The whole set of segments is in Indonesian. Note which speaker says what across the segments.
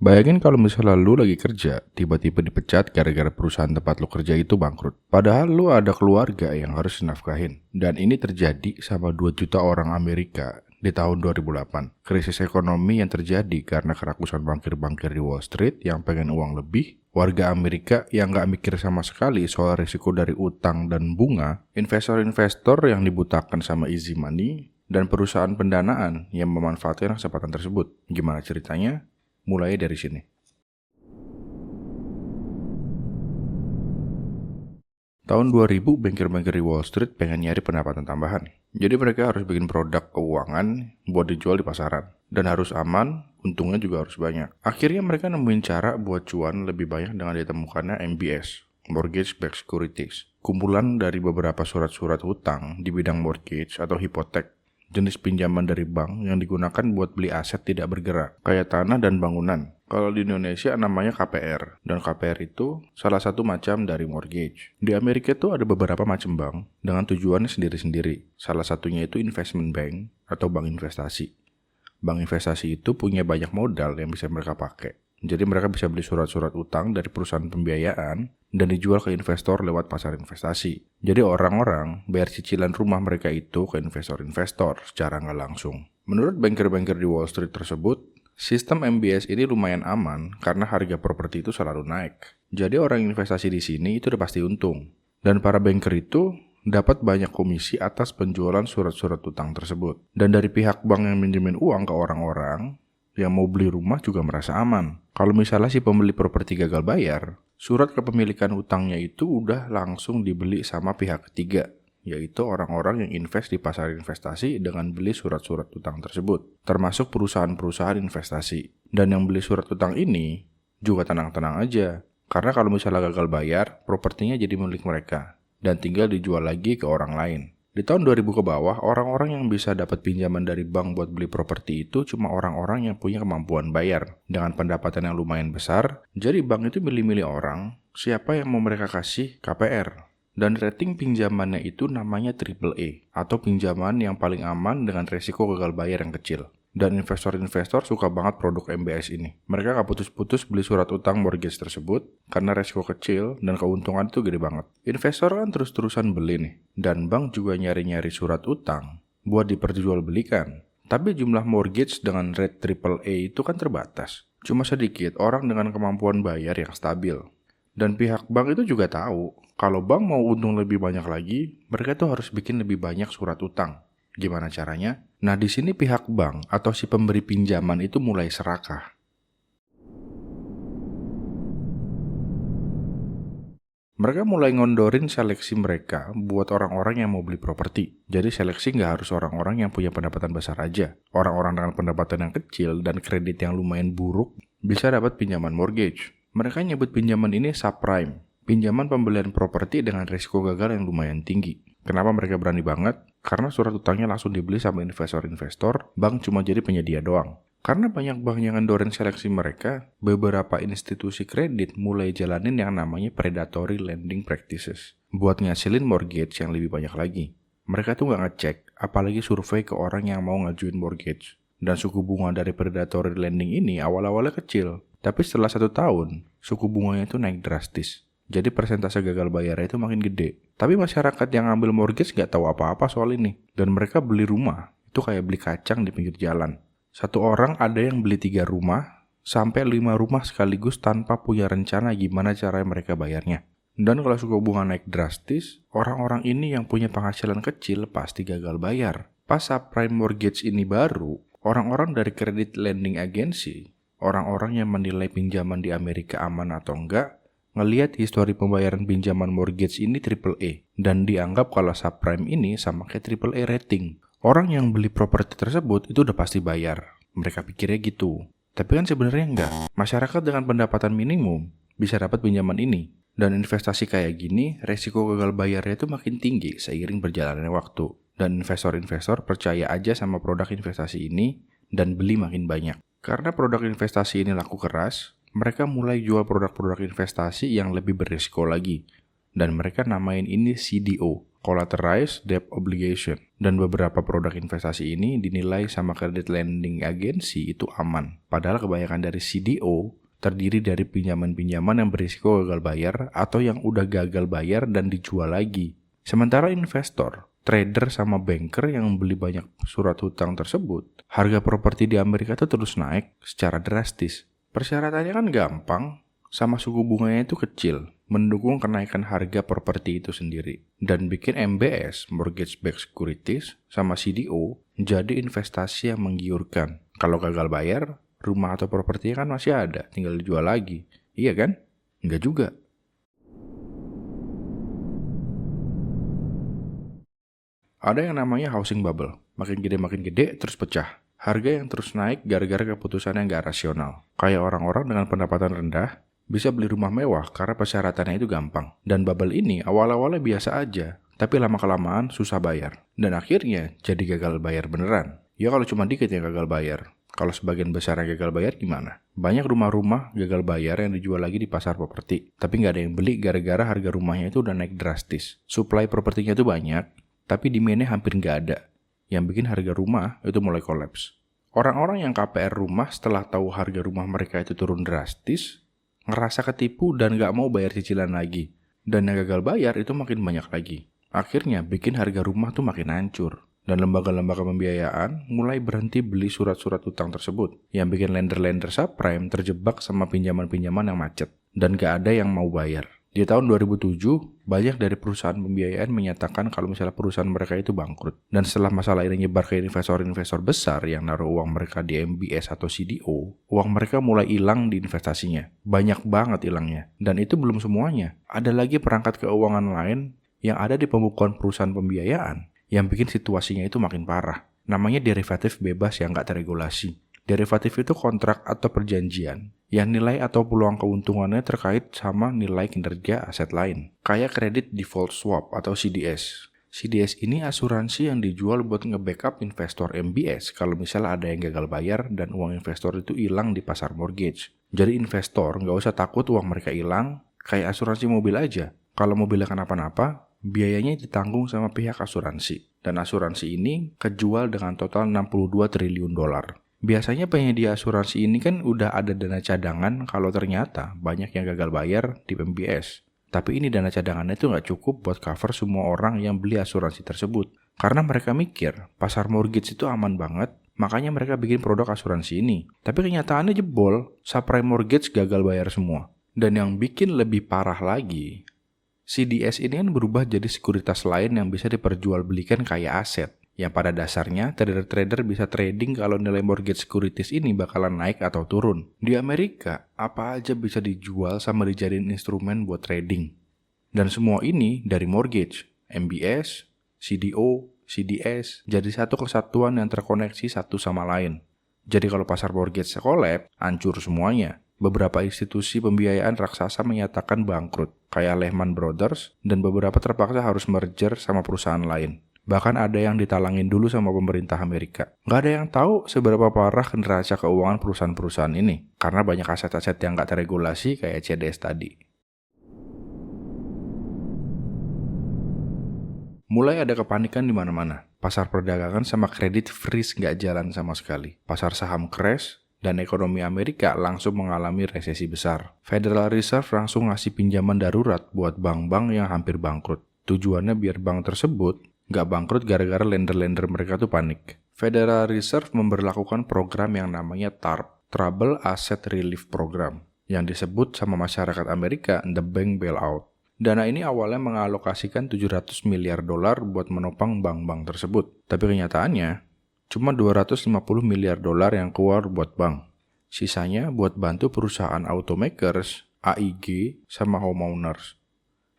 Speaker 1: Bayangin kalau misalnya lu lagi kerja, tiba-tiba dipecat gara-gara perusahaan tempat lu kerja itu bangkrut. Padahal lu ada keluarga yang harus dinafkahin. Dan ini terjadi sama 2 juta orang Amerika di tahun 2008. Krisis ekonomi yang terjadi karena kerakusan bankir-bankir di Wall Street yang pengen uang lebih, warga Amerika yang nggak mikir sama sekali soal risiko dari utang dan bunga, investor-investor yang dibutakan sama easy money, dan perusahaan pendanaan yang memanfaatkan kesempatan tersebut. Gimana ceritanya? Mulai dari sini. Tahun 2000, bankir-bankir di Wall Street pengen nyari pendapatan tambahan. Jadi mereka harus bikin produk keuangan buat dijual di pasaran. Dan harus aman, untungnya juga harus banyak. Akhirnya mereka nemuin cara buat cuan lebih banyak dengan ditemukannya MBS, Mortgage Backed Securities. Kumpulan dari beberapa surat-surat hutang di bidang mortgage atau hipotek, jenis pinjaman dari bank yang digunakan buat beli aset tidak bergerak, kayak tanah dan bangunan. Kalau di Indonesia namanya KPR, dan KPR itu salah satu macam dari mortgage. Di Amerika tuh ada beberapa macam bank dengan tujuannya sendiri-sendiri. Salah satunya itu investment bank atau bank investasi. Bank investasi itu punya banyak modal yang bisa mereka pakai. Jadi mereka bisa beli surat-surat utang dari perusahaan pembiayaan dan dijual ke investor lewat pasar investasi. Jadi orang-orang bayar cicilan rumah mereka itu ke investor-investor secara nggak langsung. Menurut banker-banker di Wall Street tersebut, sistem MBS ini lumayan aman karena harga properti itu selalu naik. Jadi orang investasi di sini itu udah pasti untung. Dan para banker itu dapat banyak komisi atas penjualan surat-surat utang tersebut. Dan dari pihak bank yang minjemin uang ke orang-orang yang mau beli rumah juga merasa aman. Kalau misalnya si pembeli properti gagal bayar, surat kepemilikan utangnya itu udah langsung dibeli sama pihak ketiga, yaitu orang-orang yang invest di pasar investasi dengan beli surat-surat utang tersebut, termasuk perusahaan-perusahaan investasi. Dan yang beli surat utang ini juga tenang-tenang aja, karena kalau misalnya gagal bayar, propertinya jadi milik mereka, dan tinggal dijual lagi ke orang lain. Di tahun 2000 ke bawah, orang-orang yang bisa dapat pinjaman dari bank buat beli properti itu cuma orang-orang yang punya kemampuan bayar. Dengan pendapatan yang lumayan besar, jadi bank itu milih-milih orang siapa yang mau mereka kasih KPR. Dan rating pinjamannya itu namanya AAA, atau pinjaman yang paling aman dengan resiko gagal bayar yang kecil. Dan investor-investor suka banget produk MBS ini. Mereka gak putus-putus beli surat utang mortgage tersebut karena resiko kecil dan keuntungan itu gede banget. Investor kan terus-terusan beli nih. Dan bank juga nyari-nyari surat utang buat diperjualbelikan. Tapi jumlah mortgage dengan rate AAA itu kan terbatas. Cuma sedikit orang dengan kemampuan bayar yang stabil. Dan pihak bank itu juga tahu kalau bank mau untung lebih banyak lagi, mereka tuh harus bikin lebih banyak surat utang. Gimana caranya? Nah, di sini pihak bank atau si pemberi pinjaman itu mulai serakah. Mereka mulai ngondorin seleksi mereka buat orang-orang yang mau beli properti. Jadi seleksi nggak harus orang-orang yang punya pendapatan besar aja. Orang-orang dengan pendapatan yang kecil dan kredit yang lumayan buruk bisa dapat pinjaman mortgage. Mereka nyebut pinjaman ini subprime, pinjaman pembelian properti dengan risiko gagal yang lumayan tinggi. Kenapa mereka berani banget? Karena surat utangnya langsung dibeli sama investor-investor, bank cuma jadi penyedia doang. Karena banyak bank yang ngendorin seleksi mereka, beberapa institusi kredit mulai jalanin yang namanya predatory lending practices buat ngasilin mortgage yang lebih banyak lagi. Mereka tuh nggak ngecek, apalagi survei ke orang yang mau ngajuin mortgage. Dan suku bunga dari predatory lending ini awal-awalnya kecil, tapi setelah 1 tahun, suku bunganya itu naik drastis. Jadi persentase gagal bayarnya itu makin gede. Tapi masyarakat yang ngambil mortgage nggak tahu apa-apa soal ini. Dan mereka beli rumah, itu kayak beli kacang di pinggir jalan. Satu orang ada yang beli 3 rumah, sampai 5 rumah sekaligus tanpa punya rencana gimana cara mereka bayarnya. Dan kalau suku bunga naik drastis, orang-orang ini yang punya penghasilan kecil pasti gagal bayar. Pas subprime mortgage ini baru, orang-orang dari credit lending agency, orang-orang yang menilai pinjaman di Amerika aman atau enggak, ngelihat histori pembayaran pinjaman mortgage ini AAA dan dianggap kalau subprime ini sama kayak AAA rating. Orang yang beli properti tersebut itu udah pasti bayar. Mereka pikirnya gitu. Tapi kan sebenarnya enggak. Masyarakat dengan pendapatan minimum bisa dapat pinjaman ini. Dan investasi kayak gini, resiko gagal bayarnya itu makin tinggi seiring berjalannya waktu. Dan investor-investor percaya aja sama produk investasi ini dan beli makin banyak. Karena produk investasi ini laku keras, mereka mulai jual produk-produk investasi yang lebih berisiko lagi. Dan mereka namain ini CDO, collateralized debt obligation. Dan beberapa produk investasi ini dinilai sama credit lending agency itu aman. Padahal kebanyakan dari CDO terdiri dari pinjaman-pinjaman yang berisiko gagal bayar atau yang udah gagal bayar dan dijual lagi. Sementara investor, trader sama banker yang membeli banyak surat hutang tersebut, harga properti di Amerika itu terus naik secara drastis. Persyaratannya kan gampang, sama suku bunganya itu kecil, mendukung kenaikan harga properti itu sendiri. Dan bikin MBS, Mortgage Backed Securities, sama CDO jadi investasi yang menggiurkan. Kalau gagal bayar, rumah atau propertinya kan masih ada, tinggal dijual lagi. Iya kan? Enggak juga. Ada yang namanya housing bubble. Makin gede terus pecah. Harga yang terus naik gara-gara keputusan yang gak rasional. Kayak orang-orang dengan pendapatan rendah bisa beli rumah mewah karena persyaratannya itu gampang. Dan bubble ini awal-awalnya biasa aja, tapi lama-kelamaan susah bayar. Dan akhirnya jadi gagal bayar beneran. Ya kalau cuma dikit yang gagal bayar. Kalau sebagian besar yang gagal bayar gimana? Banyak rumah-rumah gagal bayar yang dijual lagi di pasar properti. Tapi nggak ada yang beli gara-gara harga rumahnya itu udah naik drastis. Supply propertinya itu banyak, tapi demand-nya hampir nggak ada. Yang bikin harga rumah itu mulai kolaps. Orang-orang yang KPR rumah setelah tahu harga rumah mereka itu turun drastis, ngerasa ketipu dan nggak mau bayar cicilan lagi. Dan yang gagal bayar itu makin banyak lagi. Akhirnya bikin harga rumah tuh makin hancur. Dan lembaga-lembaga pembiayaan mulai berhenti beli surat-surat utang tersebut, yang bikin lender-lender subprime terjebak sama pinjaman-pinjaman yang macet, dan gak ada yang mau bayar. Di tahun 2007, banyak dari perusahaan pembiayaan menyatakan kalau misalnya perusahaan mereka itu bangkrut. Dan setelah masalah ini nyebar ke investor-investor besar yang naruh uang mereka di MBS atau CDO, uang mereka mulai hilang di investasinya. Banyak banget hilangnya. Dan itu belum semuanya. Ada lagi perangkat keuangan lain yang ada di pembukuan perusahaan pembiayaan yang bikin situasinya itu makin parah. Namanya derivatif bebas yang gak terregulasi. Derivatif itu kontrak atau perjanjian yang nilai atau peluang keuntungannya terkait sama nilai kinerja aset lain. Kayak Credit Default Swap atau CDS. CDS ini asuransi yang dijual buat nge-backup investor MBS kalau misalnya ada yang gagal bayar dan uang investor itu hilang di pasar mortgage. Jadi investor gak usah takut uang mereka hilang, kayak asuransi mobil aja. Kalau mobilnya kenapa-napa, biayanya ditanggung sama pihak asuransi. Dan asuransi ini kejual dengan total 62 triliun dolar. Biasanya penyedia asuransi ini kan udah ada dana cadangan kalau ternyata banyak yang gagal bayar di MBS. Tapi ini dana cadangannya itu nggak cukup buat cover semua orang yang beli asuransi tersebut. Karena mereka mikir pasar mortgage itu aman banget, makanya mereka bikin produk asuransi ini. Tapi kenyataannya jebol, subprime mortgage gagal bayar semua. Dan yang bikin lebih parah lagi, CDS ini kan berubah jadi sekuritas lain yang bisa diperjualbelikan kayak aset. Yang pada dasarnya trader-trader bisa trading kalau nilai mortgage securities ini bakalan naik atau turun. Di Amerika, apa aja bisa dijual sama dijadiin instrumen buat trading. Dan semua ini dari mortgage, MBS, CDO, CDS, jadi satu kesatuan yang terkoneksi satu sama lain. Jadi kalau pasar mortgage collapse, hancur semuanya. Beberapa institusi pembiayaan raksasa menyatakan bangkrut, kayak Lehman Brothers, dan beberapa terpaksa harus merger sama perusahaan lain. Bahkan ada yang ditalangin dulu sama pemerintah Amerika. Nggak ada yang tahu seberapa parah neraca keuangan perusahaan-perusahaan ini, karena banyak aset-aset yang nggak terregulasi kayak CDS tadi. Mulai ada kepanikan di mana-mana. Pasar perdagangan sama kredit freeze nggak jalan sama sekali. Pasar saham crash, dan ekonomi Amerika langsung mengalami resesi besar. Federal Reserve langsung ngasih pinjaman darurat buat bank-bank yang hampir bangkrut. Tujuannya biar bank tersebut nggak bangkrut gara-gara lender-lender mereka tuh panik. Federal Reserve memberlakukan program yang namanya TARP, Trouble Asset Relief Program, yang disebut sama masyarakat Amerika The Bank Bailout. Dana ini awalnya mengalokasikan 700 miliar dolar buat menopang bank-bank tersebut. Tapi kenyataannya, cuma 250 miliar dolar yang keluar buat bank. Sisanya buat bantu perusahaan automakers, AIG, sama homeowners.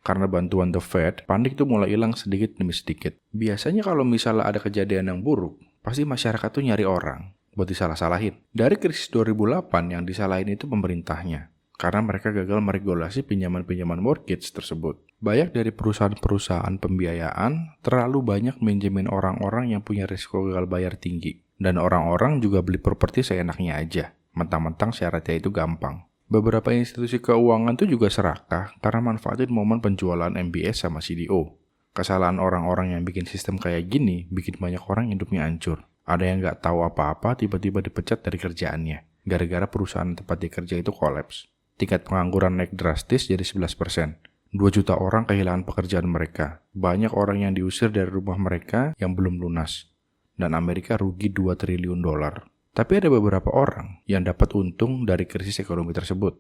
Speaker 1: Karena bantuan The Fed, panik tuh mulai hilang sedikit demi sedikit. Biasanya kalau misalnya ada kejadian yang buruk, pasti masyarakat tuh nyari orang buat disalah-salahin. Dari krisis 2008 yang disalahin itu pemerintahnya. Karena mereka gagal meregulasi pinjaman-pinjaman mortgage tersebut. Banyak dari perusahaan-perusahaan pembiayaan terlalu banyak minjemin orang-orang yang punya risiko gagal bayar tinggi. Dan orang-orang juga beli properti seenaknya aja. Mentang-mentang syaratnya itu gampang. Beberapa institusi keuangan tuh juga serakah karena manfaatin momen penjualan MBS sama CDO. Kesalahan orang-orang yang bikin sistem kayak gini bikin banyak orang hidupnya hancur. Ada yang nggak tahu apa-apa tiba-tiba dipecat dari kerjaannya gara-gara perusahaan tempat dia kerja itu kolaps. Tingkat pengangguran naik drastis jadi 11%. 2 juta orang kehilangan pekerjaan mereka. Banyak orang yang diusir dari rumah mereka yang belum lunas. Dan Amerika rugi 2 triliun dolar. Tapi ada beberapa orang yang dapat untung dari krisis ekonomi tersebut.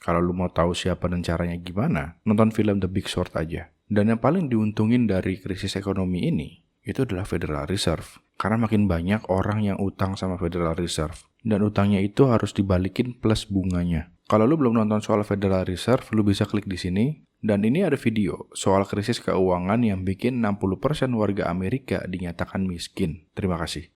Speaker 1: Kalau lu mau tahu siapa dan caranya gimana, nonton film The Big Short aja. Dan yang paling diuntungin dari krisis ekonomi ini, itu adalah Federal Reserve. Karena makin banyak orang yang utang sama Federal Reserve. Dan utangnya itu harus dibalikin plus bunganya. Kalau lu belum nonton soal Federal Reserve, lu bisa klik di sini. Dan ini ada video soal krisis keuangan yang bikin 60% warga Amerika dinyatakan miskin. Terima kasih.